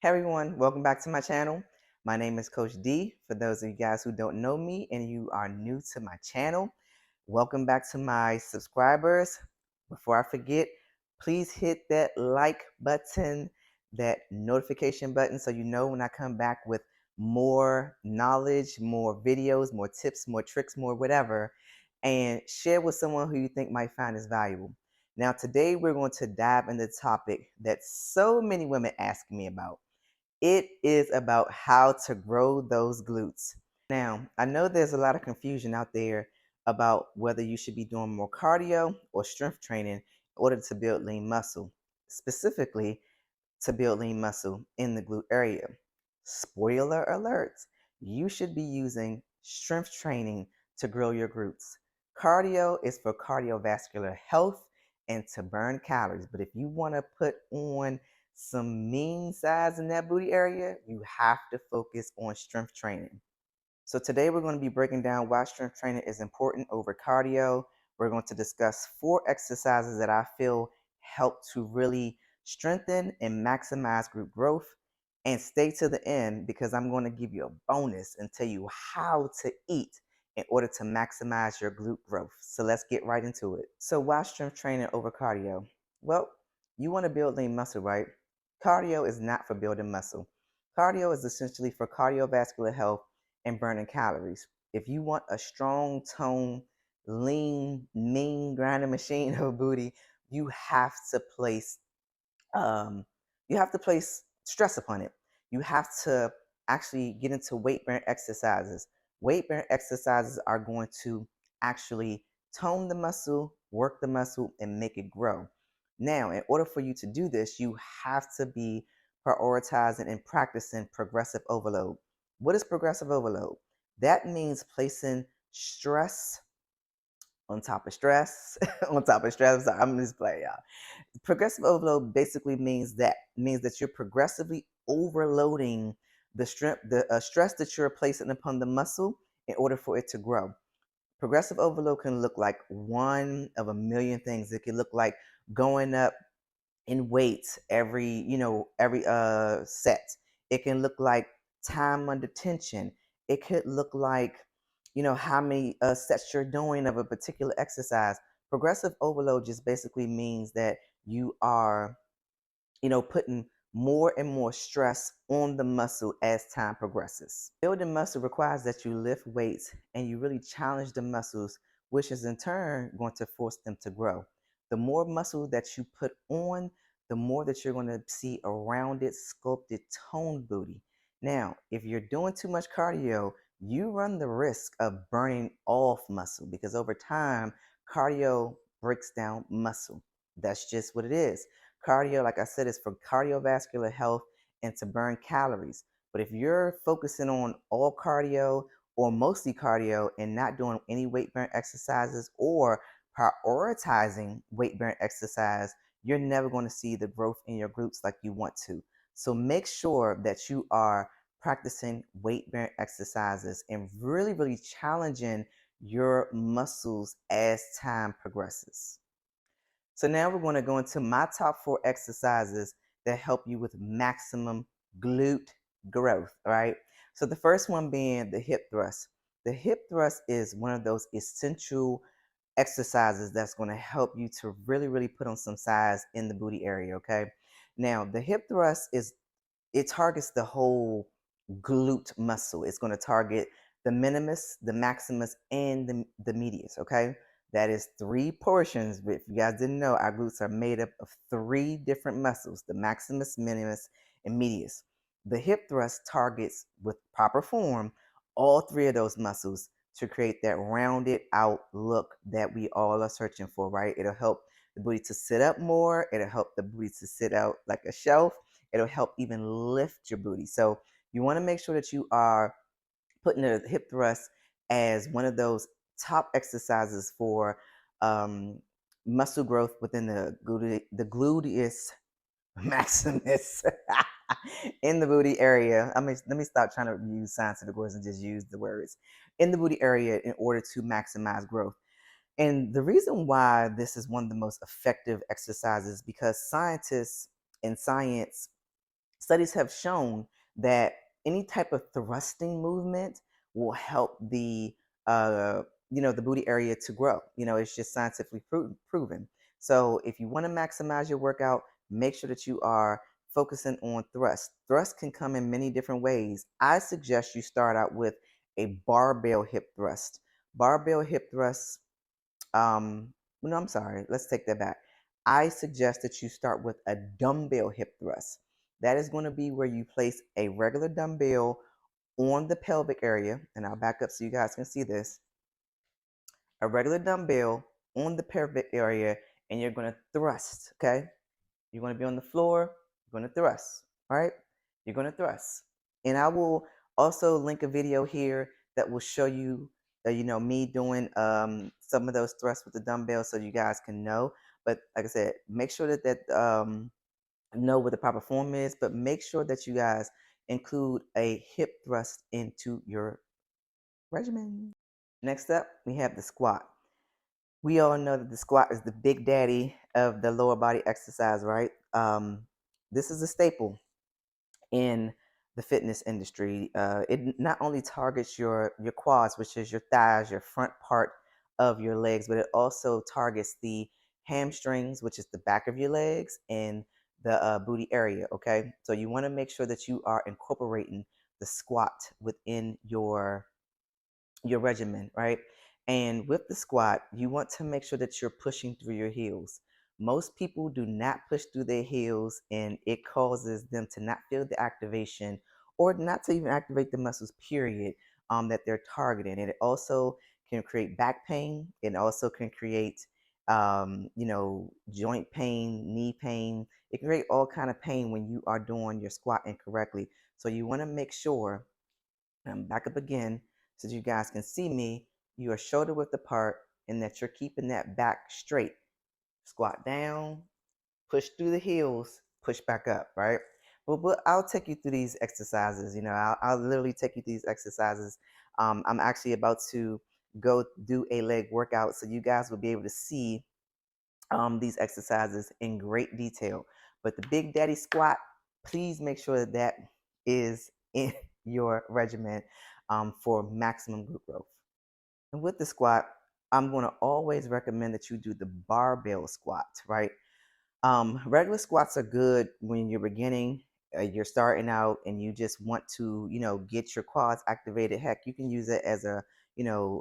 Hey everyone, welcome back to my channel. My name is Coach D. For those of you guys who don't know me and you are new to my channel, welcome back to my subscribers. Before I forget, please hit that like button, that notification button, so you know when I come back with more knowledge, more videos, more tips, more tricks, more whatever, and share with someone who you think might find this valuable. Now, today we're going to dive into the topic that so many women ask me about. It is about how to grow those glutes. Now, I know there's a lot of confusion out there about whether you should be doing more cardio or strength training in order to build lean muscle, specifically to build lean muscle in the glute area. Spoiler alert, you should be using strength training to grow your glutes. Cardio is for cardiovascular health and to burn calories. But if you want to put on some mean size in that booty area, you have to focus on strength training. So today we're going to be breaking down why strength training is important over cardio. We're going to discuss 4 exercises that I feel help to really strengthen and maximize glute growth. And stay to the end because I'm going to give you a bonus and tell you how to eat in order to maximize your glute growth. So let's get right into it. So why strength training over cardio? Well, you want to build lean muscle, right? Cardio is not for building muscle. Cardio is essentially for cardiovascular health and burning calories. If you want a strong tone, lean, mean grinding machine of a booty, you have to place um, stress upon it. You have to actually get into weight bearing exercises. Weight bearing exercises are going to actually tone the muscle, work the muscle, and make it grow. Now, in order for you to do this, you have to be prioritizing and practicing progressive overload. What is progressive overload? That means placing stress on top of stress on top of stress. Sorry, I'm just playing, y'all. Progressive overload basically means that you're progressively overloading the stress that you're placing upon the muscle in order for it to grow. Progressive overload can look like one of a million things. It can look like going up in weights every set. It can look like time under tension. It could look like how many sets you're doing of a particular exercise. Progressive overload just basically means that you are putting more and more stress on the muscle as time progresses. Building muscle requires that you lift weights and you really challenge the muscles, which is in turn going to force them to grow. The more muscle that you put on, the more that you're going to see a rounded, sculpted, toned booty. Now, if you're doing too much cardio, you run the risk of burning off muscle because over time, cardio breaks down muscle. That's just what it is. Cardio, like I said, is for cardiovascular health and to burn calories. But if you're focusing on all cardio or mostly cardio and not doing any weight bearing exercises or prioritizing weight bearing exercise, you're never going to see the growth in your glutes like you want to. So make sure that you are practicing weight bearing exercises and really, really challenging your muscles as time progresses. So now we're going to go into my top 4 exercises that help you with maximum glute growth, all right? So the first one being the hip thrust. The hip thrust is one of those essential exercises that's going to help you to really, really put on some size in the booty area, okay? Now, the hip thrust it targets the whole glute muscle. It's going to target the minimus, the maximus, and the medius, okay? That is 3 portions. But if you guys didn't know, our glutes are made up of 3 different muscles, the maximus, minimus, and medius. The hip thrust targets, with proper form, all 3 of those muscles to create that rounded out look that we all are searching for, right? It'll help the booty to sit up more. It'll help the booty to sit out like a shelf. It'll help even lift your booty. So you want to make sure that you are putting the hip thrust as one of those top exercises for muscle growth within the gluteus maximus in the booty area. I mean, let me stop trying to use scientific words and just use the words in the booty area in order to maximize growth. And the reason why this is one of the most effective exercises because scientists and science studies have shown that any type of thrusting movement will help the the booty area to grow. It's just scientifically proven. So if you want to maximize your workout, make sure that you are focusing on thrust. Thrust can come in many different ways. I suggest you start out with a barbell hip thrust. Barbell hip thrust, no, I'm sorry, let's take that back. I suggest that you start with a dumbbell hip thrust. That is going to be where you place a regular dumbbell on the pelvic area, and I'll back up so you guys can see this. A regular dumbbell on the pelvic area, and you're going to thrust, okay? You're going to be on the floor, you're going to thrust, all right? You're going to thrust. And I will also link a video here that will show you, me doing some of those thrusts with the dumbbell so you guys can know. But like I said, make sure that know what the proper form is, but make sure that you guys include a hip thrust into your regimen. Next up, we have the squat. We all know that the squat is the big daddy of the lower body exercise, right? This is a staple in the fitness industry. It not only targets your quads, which is your thighs, your front part of your legs, but it also targets the hamstrings, which is the back of your legs, and the booty area. Okay, so you want to make sure that you are incorporating the squat within your regimen, right? And with the squat, you want to make sure that you're pushing through your heels. Most people do not push through their heels, and it causes them to not feel the activation or not to even activate the muscles, period, that they're targeting. And it also can create back pain. It also can create, joint pain, knee pain. It can create all kind of pain when you are doing your squat incorrectly. So you want to make sure, back up again so you guys can see me. You are shoulder width apart and that you're keeping that back straight. Squat down, push through the heels, push back up, right? But I'll take you through these exercises. I'll literally take you through these exercises. I'm actually about to go do a leg workout so you guys will be able to see these exercises in great detail. But the Big Daddy squat, please make sure that that is in your regimen for maximum glute growth. And with the squat, I'm going to always recommend that you do the barbell squat, right? Regular squats are good when you're beginning, you're starting out, and you just want to, get your quads activated. Heck, you can use it as a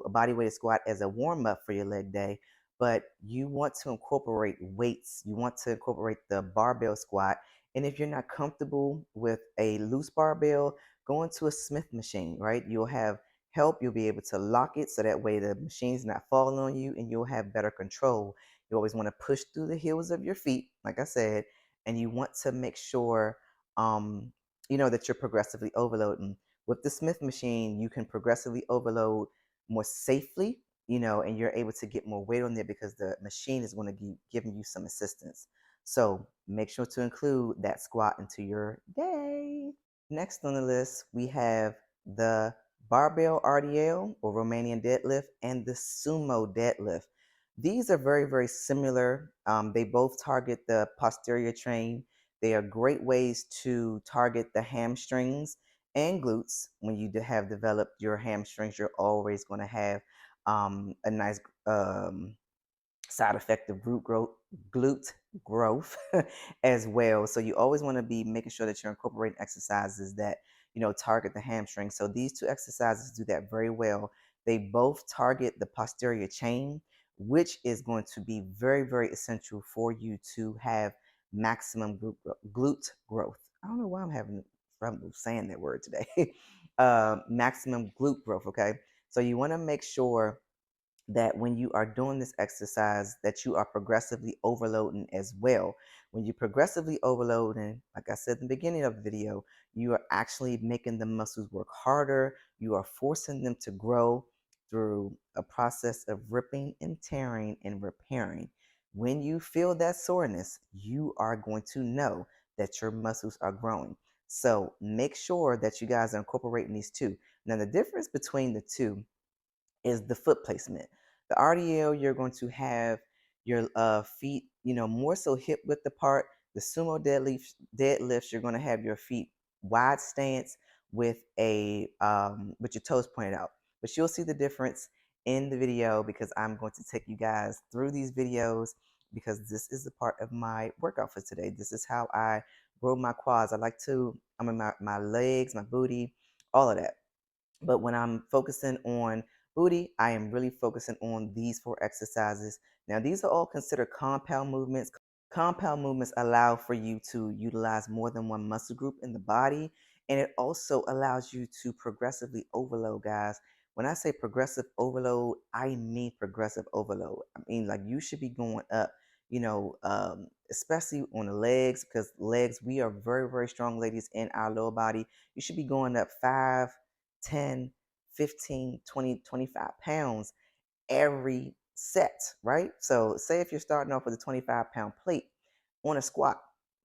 body weighted squat as a warm up for your leg day. But you want to incorporate weights. You want to incorporate the barbell squat. And if you're not comfortable with a loose barbell, go into a Smith machine, right? You'll have help. You'll be able to lock it so that way the machine's not falling on you, and you'll have better control. You always want to push through the heels of your feet, like I said, and you want to make sure, that you're progressively overloading. With the Smith machine, you can progressively overload more safely, and you're able to get more weight on there because the machine is going to be giving you some assistance. So make sure to include that squat into your day. Next on the list, we have the Barbell RDL or Romanian deadlift and the Sumo deadlift. These are very, very similar. They both target the posterior chain. They are great ways to target the hamstrings and glutes. When you have developed your hamstrings, you're always going to have a nice side effect of glute growth as well. So you always want to be making sure that you're incorporating exercises that target the hamstring. So these two exercises do that very well. They both target the posterior chain, which is going to be very, very essential for you to have maximum glute growth. I don't know why I'm having trouble saying that word today. Maximum glute growth. Okay, so you want to make sure that when you are doing this exercise that you are progressively overloading as well. When you progressively overloading, like I said in the beginning of the video, you are actually making the muscles work harder. You are forcing them to grow through a process of ripping and tearing and repairing. When you feel that soreness, you are going to know that your muscles are growing. So make sure that you guys are incorporating these two. Now, the difference between the two is the foot placement. The RDL, you're going to have your feet, more so hip width apart. The sumo deadlifts, you're going to have your feet wide stance with with your toes pointed out. But you'll see the difference in the video because I'm going to take you guys through these videos because this is a part of my workout for today. This is how I grow my quads. I mean, my legs, my booty, all of that. But when I'm focusing on booty, I am really focusing on these 4 exercises. Now, these are all considered compound movements. Compound movements allow for you to utilize more than one muscle group in the body, and it also allows you to progressively overload, guys. When I say progressive overload, I mean progressive overload. I mean, like you should be going up, especially on the legs, because legs, we are very, very strong, ladies, in our lower body. You should be going up 5, 10, 15, 20, 25 pounds every set, right? So say if you're starting off with a 25-pound plate on a squat,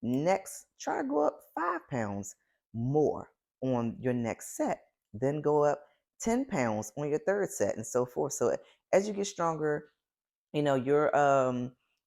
next try to go up 5 pounds more on your next set, then go up 10 pounds on your third set, and so forth. So as you get stronger, your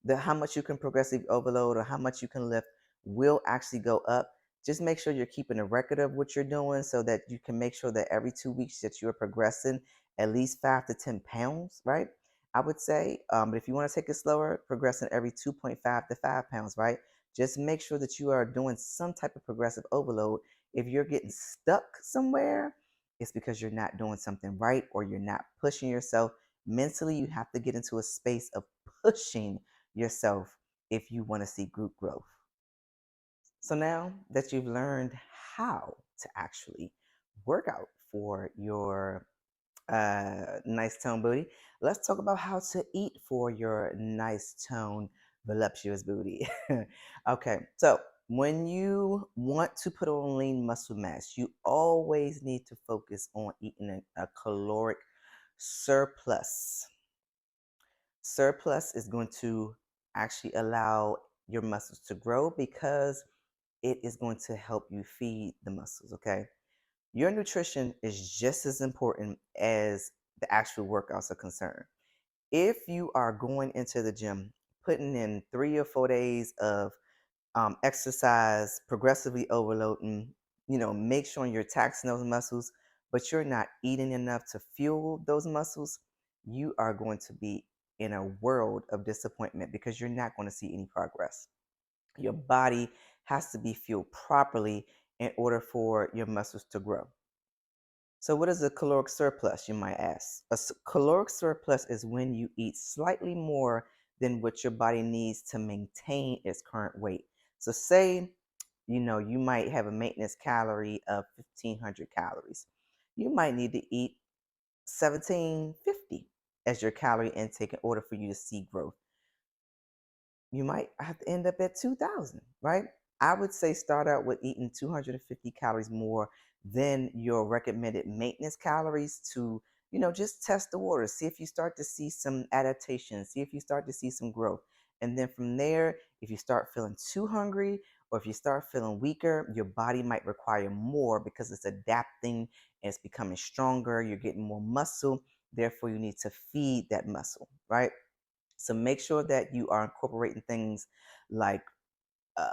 the how much you can progressively overload or how much you can lift will actually go up. Just make sure you're keeping a record of what you're doing so that you can make sure that every 2 weeks that you're progressing at least 5 to 10 pounds, right? I would say, but if you want to take it slower, progressing every 2.5 to 5 pounds, right? Just make sure that you are doing some type of progressive overload. If you're getting stuck somewhere, it's because you're not doing something right or you're not pushing yourself. Mentally, you have to get into a space of pushing yourself if you want to see group growth. So now that you've learned how to actually work out for your nice tone booty, let's talk about how to eat for your nice tone voluptuous booty. Okay, so when you want to put on lean muscle mass, you always need to focus on eating a caloric surplus. Surplus is going to actually allow your muscles to grow because it is going to help you feed the muscles, okay? Your nutrition is just as important as the actual workouts are concerned. If you are going into the gym, putting in 3 or 4 days of exercise, progressively overloading, make sure you're taxing those muscles, but you're not eating enough to fuel those muscles, you are going to be in a world of disappointment because you're not going to see any progress. Your body has to be fueled properly in order for your muscles to grow. So, what is a caloric surplus, you might ask? Caloric surplus is when you eat slightly more than what your body needs to maintain its current weight. So, say, you might have a maintenance calorie of 1,500 calories. You might need to eat 1,750 as your calorie intake in order for you to see growth. You might have to end up at 2,000, right? I would say start out with eating 250 calories more than your recommended maintenance calories to, just test the water, see if you start to see some adaptation, see if you start to see some growth. And then from there, if you start feeling too hungry or if you start feeling weaker, your body might require more because it's adapting and it's becoming stronger. You're getting more muscle. Therefore, you need to feed that muscle, right? So make sure that you are incorporating things like, uh,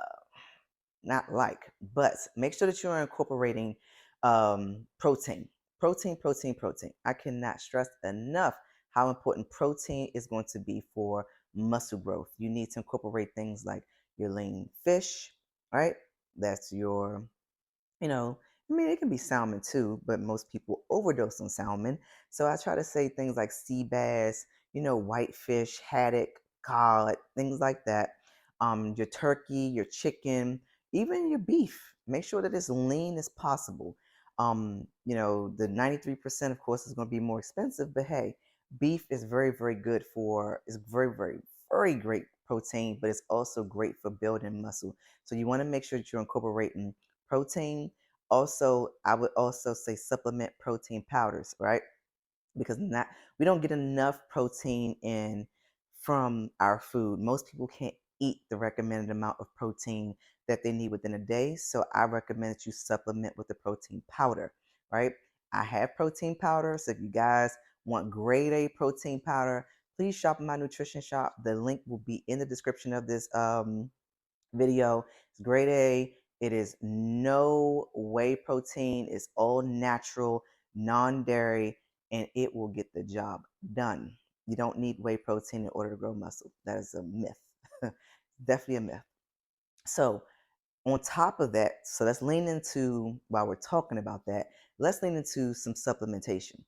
not like, but make sure that you are incorporating protein. Protein, protein, protein. I cannot stress enough how important protein is going to be for muscle growth. You need to incorporate things like your lean fish, right? That's your it can be salmon too, but most people overdose on salmon. So I try to say things like sea bass, whitefish, haddock, cod, things like that. Your turkey, your chicken, even your beef. Make sure that it's lean as possible. The 93%, of course, is going to be more expensive, but hey, beef is very, very good is very, very, very great protein, but it's also great for building muscle. So you want to make sure that you're incorporating protein. Also, I would also say supplement protein powders, right? Because not we don't get enough protein in from our food. Most people can't eat the recommended amount of protein that they need within a day. So I recommend that you supplement with the protein powder, right? I have protein powder. So if you guys want grade A protein powder, please shop in my nutrition shop. The link will be in the description of this video. It's grade A. It is no whey protein. It's all natural, non-dairy, and it will get the job done. You don't need whey protein in order to grow muscle. That is a myth. Definitely a myth. So on top of that, so let's lean into, while we're talking about that, let's lean into some supplementation.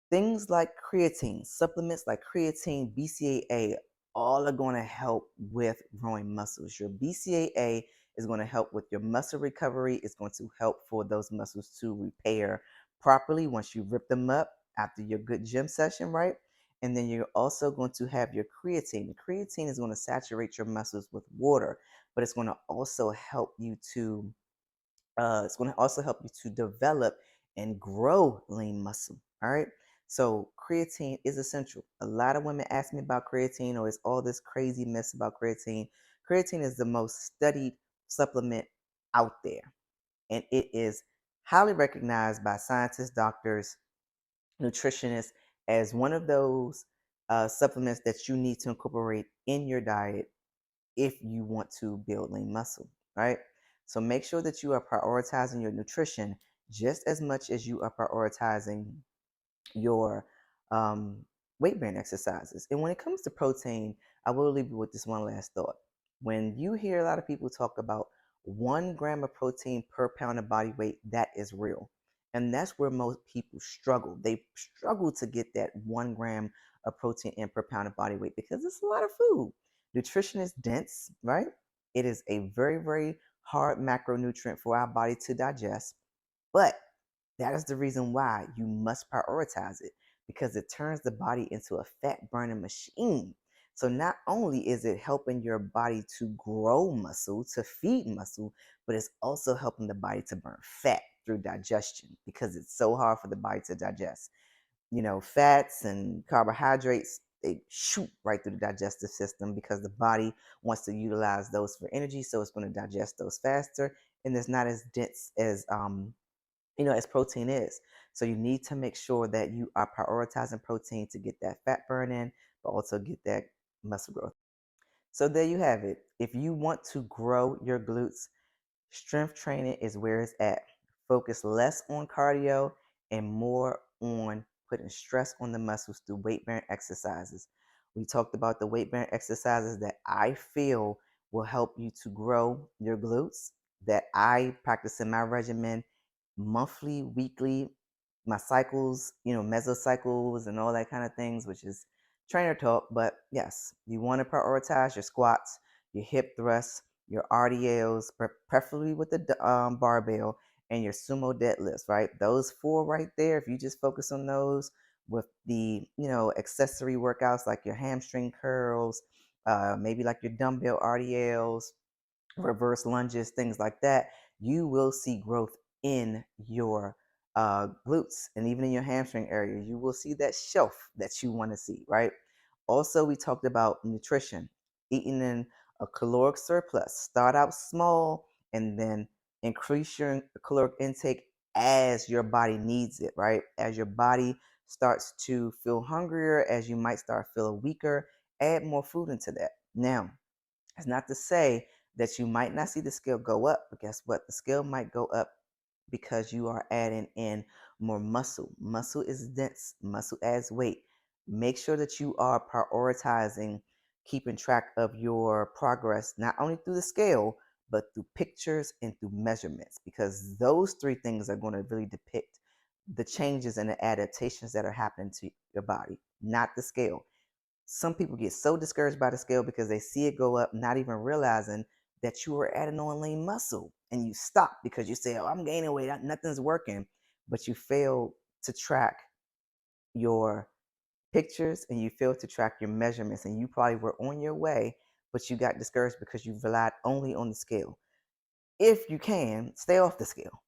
Things like creatine, supplements like creatine, BCAA, all are going to help with growing muscles. Your BCAA is going to help with your muscle recovery. It's going to help for those muscles to repair properly once you rip them up after your good gym session, right? And then you're also going to have your creatine. The creatine is going to saturate your muscles with water, but it's going to also help you to develop and grow lean muscle. All right. So creatine is essential. A lot of women ask me about creatine, or it's all this crazy mess about creatine. Creatine is the most studied supplement out there, and it is highly recognized by scientists, doctors, nutritionists as one of those supplements that you need to incorporate in your diet if you want to build lean muscle, right? So make sure that you are prioritizing your nutrition just as much as you are prioritizing your um, weight bearing exercises. And when it comes to protein, I will leave you with this one last thought. When you hear a lot of people talk about 1 gram of protein per pound of body weight, that is real. And that's where most people struggle. They struggle to get that 1 gram of protein in per pound of body weight because it's a lot of food. Nutrition is dense, right? It is a very, very hard macronutrient for our body to digest. But that is the reason why you must prioritize it, because it turns the body into a fat burning machine. So not only is it helping your body to grow muscle, to feed muscle, but it's also helping the body to burn fat through digestion because it's so hard for the body to digest. Fats and carbohydrates, they shoot right through the digestive system because the body wants to utilize those for energy. So it's going to digest those faster, and it's not as dense as protein is. So you need to make sure that you are prioritizing protein to get that fat burn in, but also get that muscle growth. So there you have it. If you want to grow your glutes, strength training is where it's at. Focus less on cardio and more on putting stress on the muscles through weight bearing exercises. We talked about the weight bearing exercises that I feel will help you to grow your glutes, that I practice in my regimen monthly, weekly, my cycles, mesocycles and all that kind of things, which is trainer talk. But yes, you want to prioritize your squats, your hip thrusts, your RDLs, preferably with the barbell, and your sumo deadlifts, right? Those four right there, if you just focus on those with the, accessory workouts like your hamstring curls, maybe like your dumbbell RDLs, reverse lunges, things like that, you will see growth in your glutes and even in your hamstring area. You will see that shelf that you want to see, right? Also, we talked about nutrition, eating in a caloric surplus. Start out small and then increase your caloric intake as your body needs it, right? As your body starts to feel hungrier, as you might start feeling weaker, add more food into that. Now, it's not to say that you might not see the scale go up, but guess what? The scale might go up because you are adding in more muscle. Muscle is dense, muscle adds weight. Make sure that you are prioritizing keeping track of your progress, not only through the scale, but through pictures and through measurements, because those three things are going to really depict the changes and the adaptations that are happening to your body, not the scale. Some people get so discouraged by the scale because they see it go up, not even realizing that you are adding on lean muscle, and you stop because you say, "Oh, I'm gaining weight, nothing's working," but you fail to track your pictures and you fail to track your measurements, and you probably were on your way, but you got discouraged because you relied only on the scale. If you can, stay off the scale.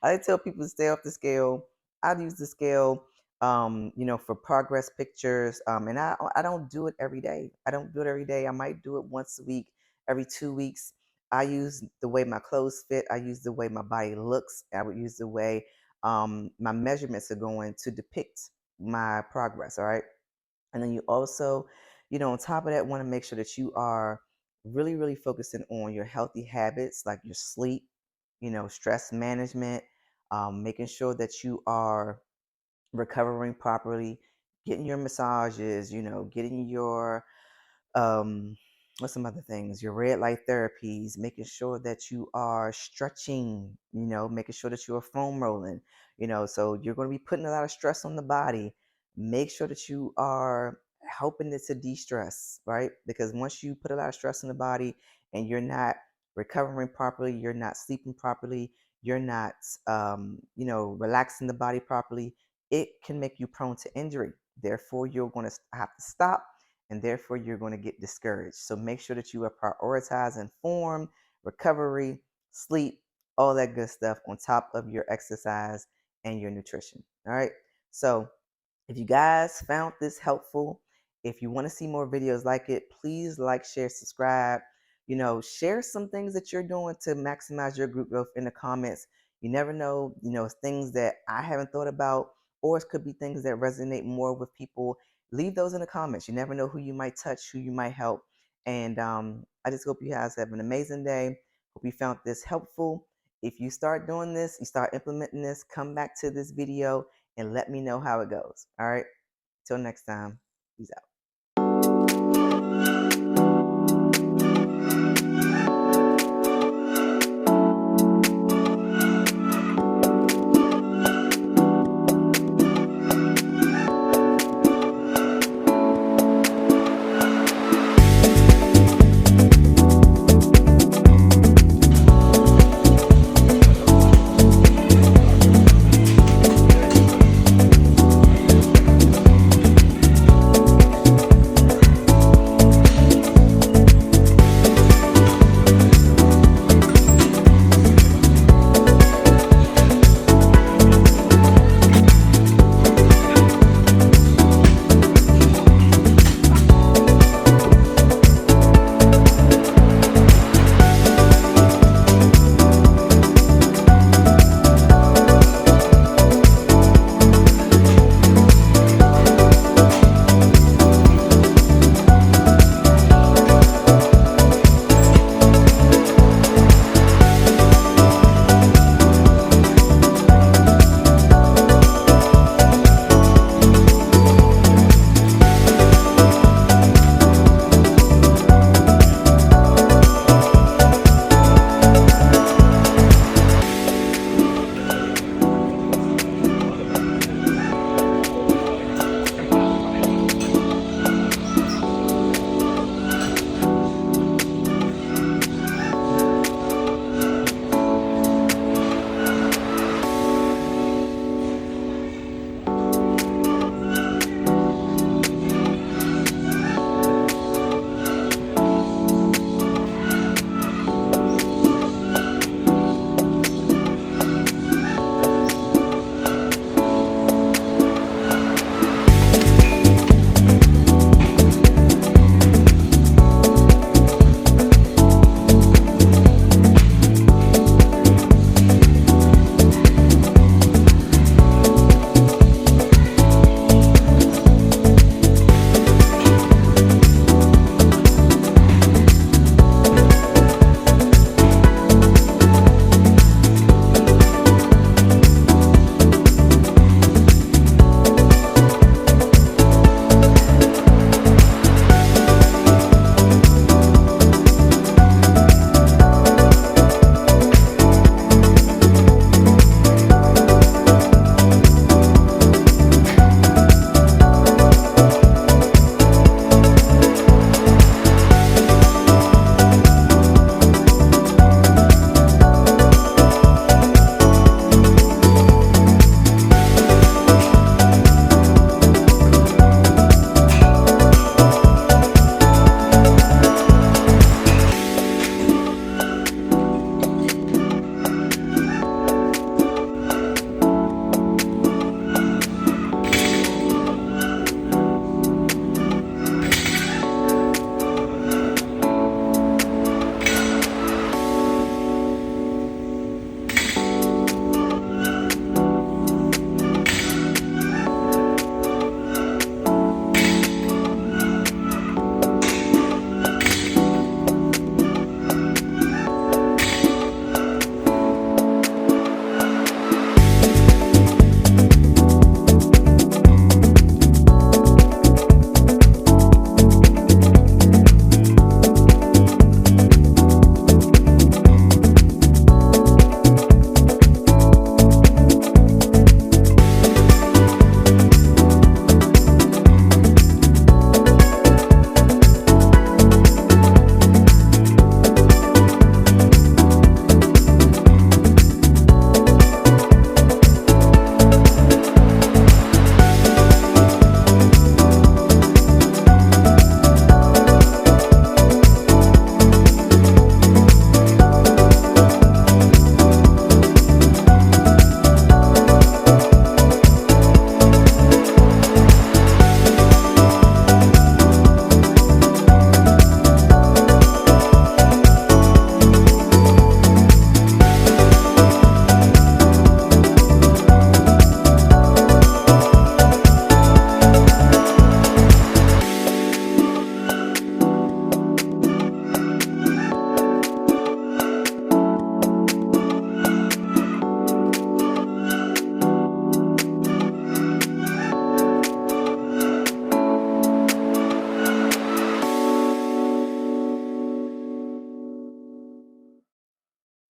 I tell people to stay off the scale. I've used the scale, for progress pictures. And I don't do it every day. I don't do it every day. I might do it once a week, every 2 weeks. I use the way my clothes fit. I use the way my body looks. I would use the way my measurements are going to depict my progress. All right. And then you also, on top of that, want to make sure that you are really focusing on your healthy habits like your sleep, stress management, making sure that you are recovering properly, getting your massages, getting your um what's some other things, your red light therapies, making sure that you are stretching, making sure that you are foam rolling, so you're going to be putting a lot of stress on the body. Make sure that you are helping it to de-stress, right? Because once you put a lot of stress on the body and you're not recovering properly, you're not sleeping properly, you're not relaxing the body properly, it can make you prone to injury. Therefore, you're going to have to stop, and therefore you're going to get discouraged. So make sure that you are prioritizing form, recovery, sleep, all that good stuff on top of your exercise and your nutrition. All right. So if you guys found this helpful, if you want to see more videos like it, please like, share, subscribe. Share some things that you're doing to maximize your group growth in the comments. You never know, things that I haven't thought about, or it could be things that resonate more with people. Leave those in the comments. You never know who you might touch, who you might help. And I just hope you guys have an amazing day. Hope you found this helpful. If you start doing this, you start implementing this, come back to this video and let me know how it goes. All right. Till next time. Peace out.